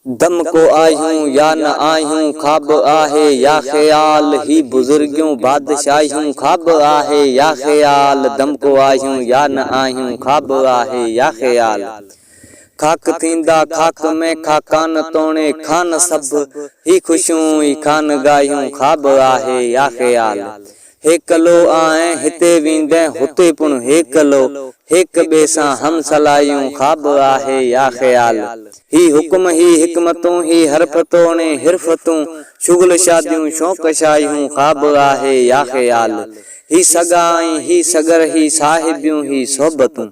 दम को आयूं या न आयूं ख्वाब आहे या ख्याल ही बुजुर्गियों बादशाहियों ख्वाब आहे या ख्याल। दम को आयूं या न आयूं ख्वाब आहे या ख्याल। खाक थींदा खाक में खाकान तोणे खान सब ही खुशियों ही खान गायूं ख्वाब आहे या ख्याल। हेकलो आए हिते वींदे हुते पुण हेकलो हिक ॿिए सां हम सलायूं ख्वाब आहे या ख्याल। ही हुक्म ही हिकमतूं ही हरफतों ने हिरफतूं शुगल शादियूं शौक़ शायूं ख्वाब आहे या ख्याल। ही सगाई ही सगर ही साहिबियूं ही सोहबतूं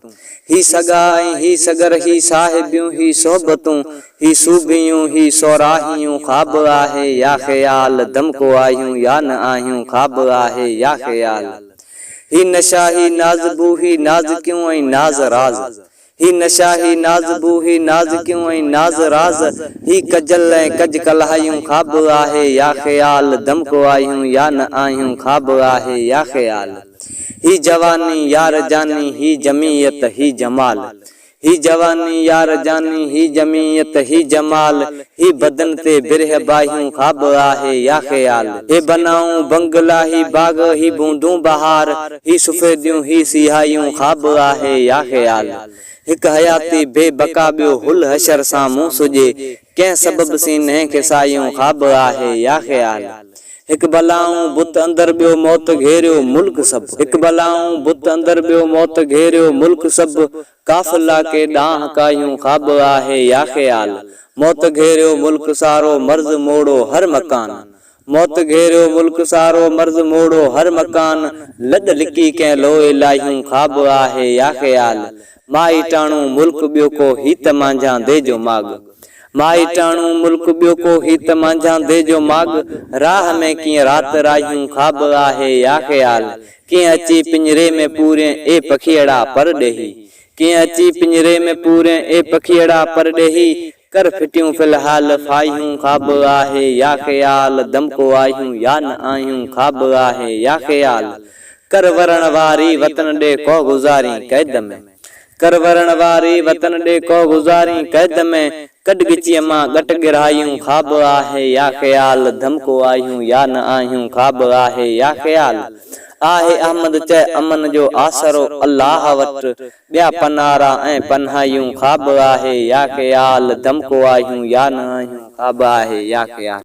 ही सगाई ही सगर ही साहिबियूं ही सोहबतूं ही सूबियूं ही सोराहियूं ख्वाब आहे या ख्याल। दम को आयूं या न आयूं ख्वाब आहे या ख्याल। ही नशा ही नाज़बू ही नाज क्यों ऐं नाज राज ही नशा ही नाज़बू ही नाज क्यों ऐं नाज राज। ही कजल ऐं कज कलायूं ख्वाब आहे या ख्याल। दम को आयूं या न आयूं ख्वाब आहे या ख्याल। ही जवानी यार जानी ही जमीयत ही जमाल ही जवानी यार जानी ही जमीयत ही जमाल। ही बदन ते बिरह बाहियूं ख्वाब आहे या ख्याल। हे बनाऊं बंगला ही बाग ही बूंदूं बहार ही सफेदियूं ही सिहायूं ख्वाब आहे या ख्याल। हिक हयाती बेबका बियो हुल हशर सां मुंह सुजे कंहिं सबब सीने खे सायूं ख्वाब आहे या ख्याल। हिक बलाऊं बुत अंदर बियो मौत घेरियो मुल्क सब हिक बलाऊं बुत अंदर बियो मौत घेरियो मुल्क सब। काफिला के डाह कायूं ख्वाब आहे या ख्याल। मौत घेरियो मुल्क सारो मर्ज मोड़ो हर मकान मौत घेरियो मुल्क सारो मर्ज मोड़ो हर मकान। लद लिकी कंहिं लोए लायूं ख्वाब आहे या ख्याल। माई टाणू मुल्क बियो को हित मांझा दे जो माग माई टाणू मुल्क बियो को हित मांझा दे जो माग। राह में कीअं रात राहियूं ख्वाब आहे या ख्याल। कीअं अची पिंजरे में पूरे ए पखियड़ा पर ॾेही कीअं अची पिंजरे में पूरे ए पखियड़ा पर ॾेही। कर फिटियूं फिलहाल फायूं ख्वाब आहे या ख्याल। दम को आयूं या न आयूं ख्वाब आहे या ख्याल। कर वरण वारी वतन ॾे को गुज़ारी कैद में कर वरण वारी वतन ॾे को गुज़ारी कैद में। कड गिचीअ मां गट गिरायूं ख्वाब आहे या ख्याल। धम को आयूं या न आयूं ख्वाब आहे या ख्याल। आहे अहमद चए अमन जो आसरो अल्लाह वट ॿिया पनारा ऐं पन्हायूं ख्वाब आहे या ख्याल। धम को आयूं या न आयूं ख्वाब आहे या ख्याल।